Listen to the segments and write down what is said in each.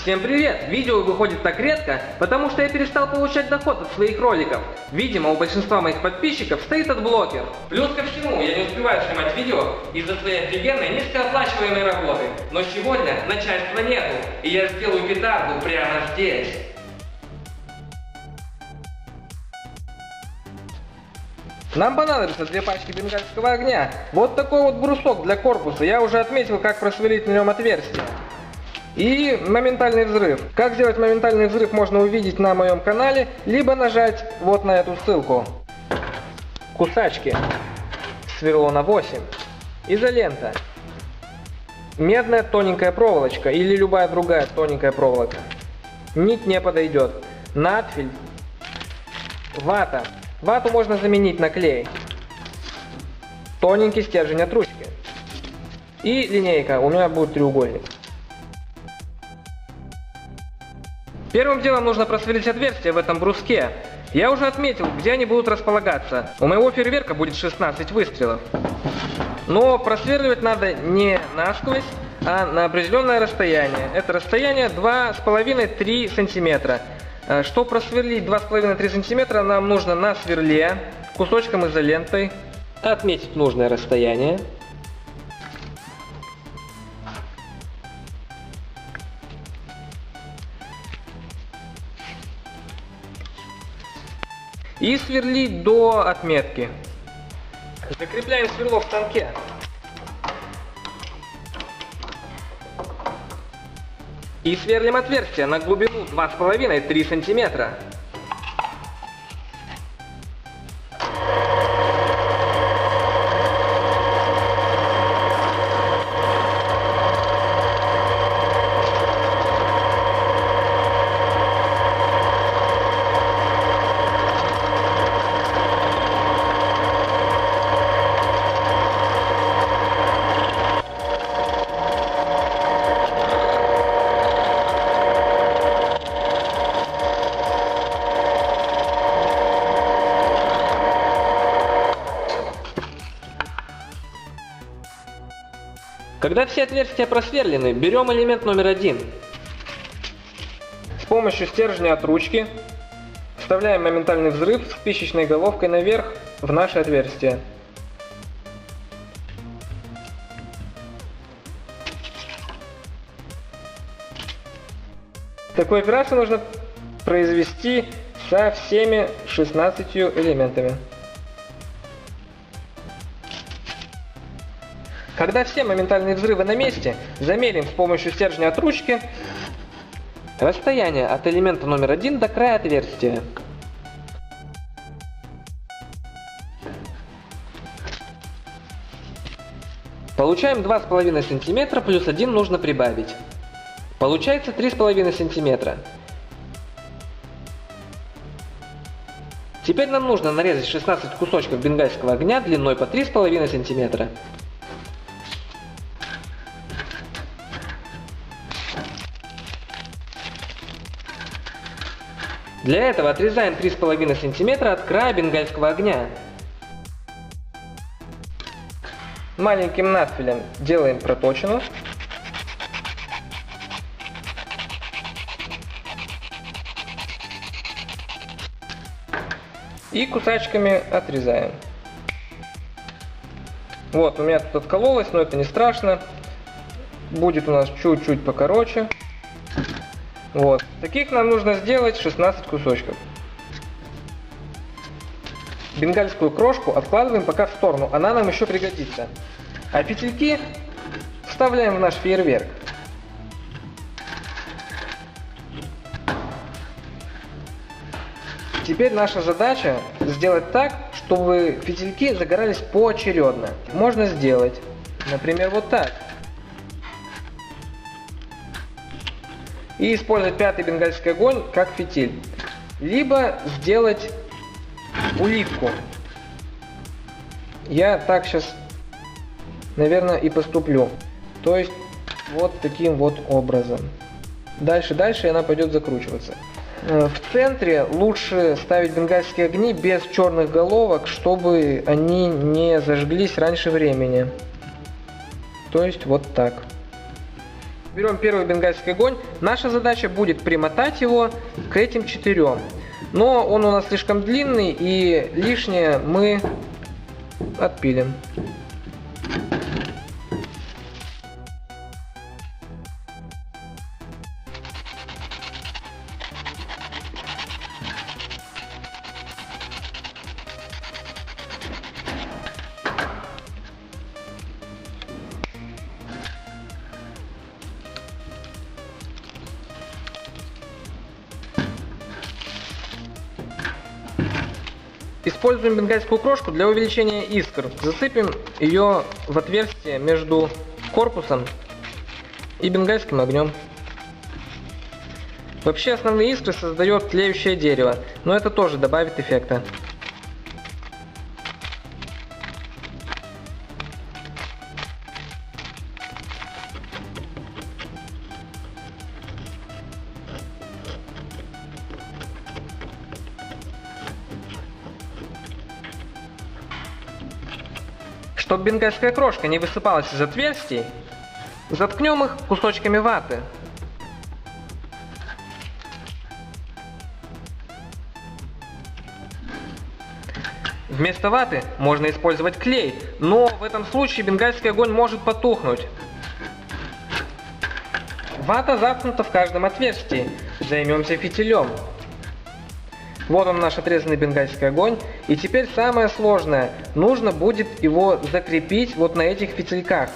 Всем привет! Видео выходит так редко, потому что я перестал получать доход от своих роликов. Видимо, у большинства моих подписчиков стоит отблокер. Плюс ко всему, я не успеваю снимать видео из-за своей офигенной низкооплачиваемой работы. Но сегодня начальства нету, и я сделаю петарду прямо здесь. Нам понадобится 2 пачки бенгальского огня. Вот такой вот брусок для корпуса. Я уже отметил, как просверлить на нем отверстие. И моментальный взрыв. Как сделать моментальный взрыв, можно увидеть на моем канале, либо нажать вот на эту ссылку. Кусачки. Сверло на 8. Изолента. Медная тоненькая проволочка или любая другая тоненькая проволока. Нить не подойдет. Надфиль. Вата. Вату можно заменить на клей. Тоненький стержень от ручки. И линейка. У меня будет треугольник. Первым делом нужно просверлить отверстия в этом бруске. Я уже отметил, где они будут располагаться. У моего фейерверка будет 16 выстрелов. Но просверливать надо не насквозь, а на определенное расстояние. Это расстояние 2,5-3 сантиметра. Чтобы просверлить 2,5-3 сантиметра, нам нужно на сверле кусочком изолентой отметить нужное расстояние. И сверлить до отметки. Закрепляем сверло в станке. И сверлим отверстие на глубину 2,5-3 сантиметра. Когда все отверстия просверлены, берем элемент номер 1. С помощью стержня от ручки вставляем моментальный взрыв с спичечной головкой наверх в наше отверстие. Такую операцию нужно произвести со всеми 16 элементами. Когда все моментальные взрывы на месте, замерим с помощью стержня от ручки расстояние от элемента номер 1 до края отверстия. Получаем 2,5 см, плюс 1 нужно прибавить. Получается 3,5 см. Теперь нам нужно нарезать 16 кусочков бенгальского огня длиной по 3,5 см. Для этого отрезаем 3,5 см от края бенгальского огня. Маленьким надфилем делаем проточину. И кусачками отрезаем. Вот, у меня тут откололось, но это не страшно. Будет у нас чуть-чуть покороче. Вот. Таких нам нужно сделать 16 кусочков. Бенгальскую крошку откладываем пока в сторону, она нам еще пригодится. А фитильки вставляем в наш фейерверк. Теперь наша задача сделать так, чтобы фитильки загорались поочередно. Можно сделать, например, вот так. И использовать 5-й бенгальский огонь как фитиль. Либо сделать улитку. Я так сейчас, наверное, и поступлю. То есть вот таким вот образом. Дальше она пойдет закручиваться. В центре лучше ставить бенгальские огни без черных головок, чтобы они не зажглись раньше времени. То есть вот так. Берем первый бенгальский огонь. Наша задача будет примотать его к этим 4. Но он у нас слишком длинный, и лишнее мы отпилим. Используем бенгальскую крошку для увеличения искр. Засыпем ее в отверстие между корпусом и бенгальским огнем. Вообще основные искры создает тлеющее дерево, но это тоже добавит эффекта. Чтобы бенгальская крошка не высыпалась из отверстий, заткнем их кусочками ваты. Вместо ваты можно использовать клей, но в этом случае бенгальский огонь может потухнуть. Вата заткнута в каждом отверстии. Займемся фитилем. Вот он, наш отрезанный бенгальский огонь. И теперь самое сложное. Нужно будет его закрепить вот на этих фитильках.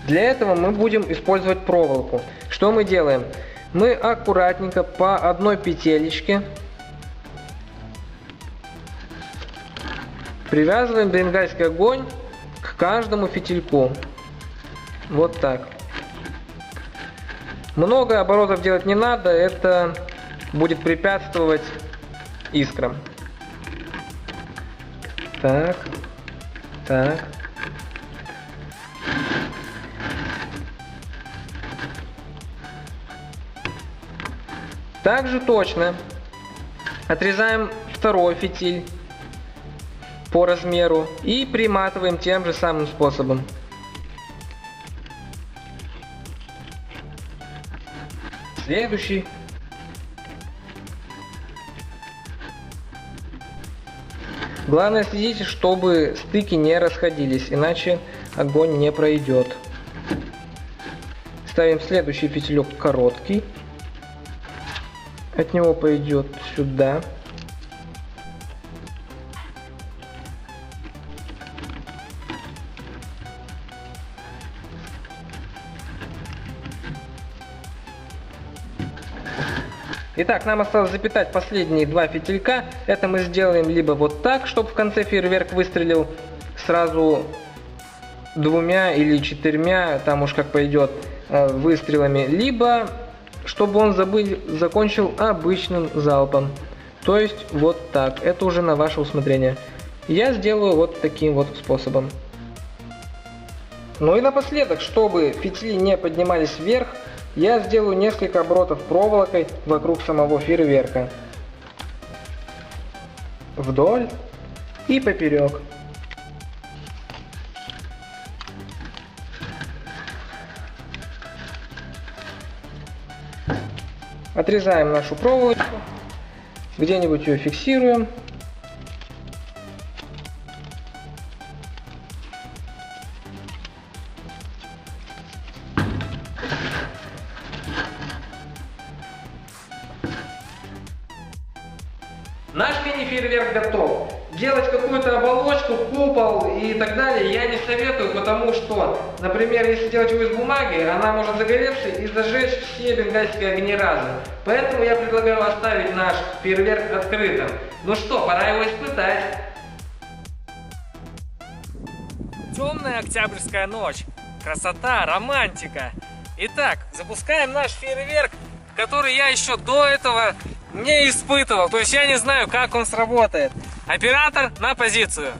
Для этого мы будем использовать проволоку. Что мы делаем? Мы аккуратненько по одной петелечке привязываем бенгальский огонь к каждому фитильку. Вот так. Много оборотов делать не надо, это будет препятствовать искрам. Так, так. Также точно отрезаем второй фитиль по размеру и приматываем тем же самым способом. Следующий. Главное, следите, чтобы стыки не расходились, иначе огонь не пройдет. Ставим следующий фитилек короткий. От него пойдет сюда. Итак, нам осталось запитать последние 2 фитилька. Это мы сделаем либо вот так, чтобы в конце фейерверк выстрелил сразу 2 или 4, там уж как пойдет, выстрелами, либо чтобы он закончил обычным залпом. То есть вот так. Это уже на ваше усмотрение. Я сделаю вот таким вот способом. Ну и напоследок, чтобы фитили не поднимались вверх, я сделаю несколько оборотов проволокой вокруг самого фейерверка. Вдоль и поперек. Отрезаем нашу проволочку, где-нибудь ее фиксируем. Наш мини-фейерверк готов. Делать какую-то оболочку, купол и так далее я не советую, потому что, например, если делать его из бумаги, она может загореться и зажечь все бенгальские огни разом. Поэтому я предлагаю оставить наш фейерверк открытым. Ну что, пора его испытать. Темная октябрьская ночь. Красота, романтика. Итак, запускаем наш фейерверк, который я еще до этого не испытывал. То есть я не знаю, как он сработает. Оператор, на позицию.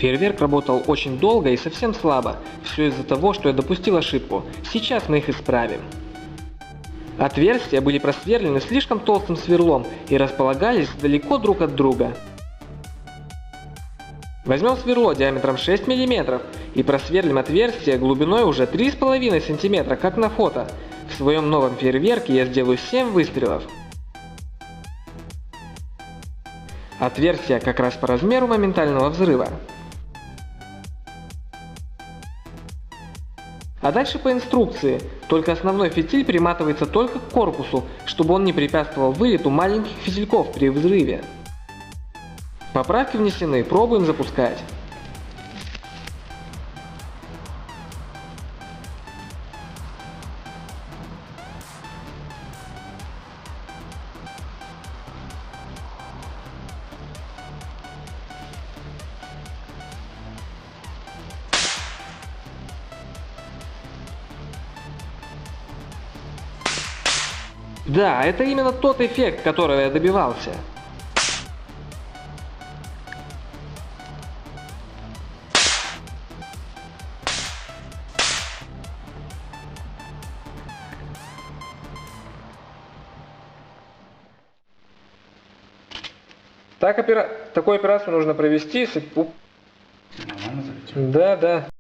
Фейерверк работал очень долго и совсем слабо. Все из-за того, что я допустил ошибку. Сейчас мы их исправим. Отверстия были просверлены слишком толстым сверлом и располагались далеко друг от друга. Возьмем сверло диаметром 6 мм и просверлим отверстие глубиной уже 3,5 см, как на фото. В своем новом фейерверке я сделаю 7 выстрелов. Отверстие как раз по размеру моментального взрыва. А дальше по инструкции, только основной фитиль приматывается только к корпусу, чтобы он не препятствовал вылету маленьких фитильков при взрыве. Поправки внесены, пробуем запускать. Да, это именно тот эффект, которого я добивался. Такую операцию нужно провести. Нормально залетел? Да.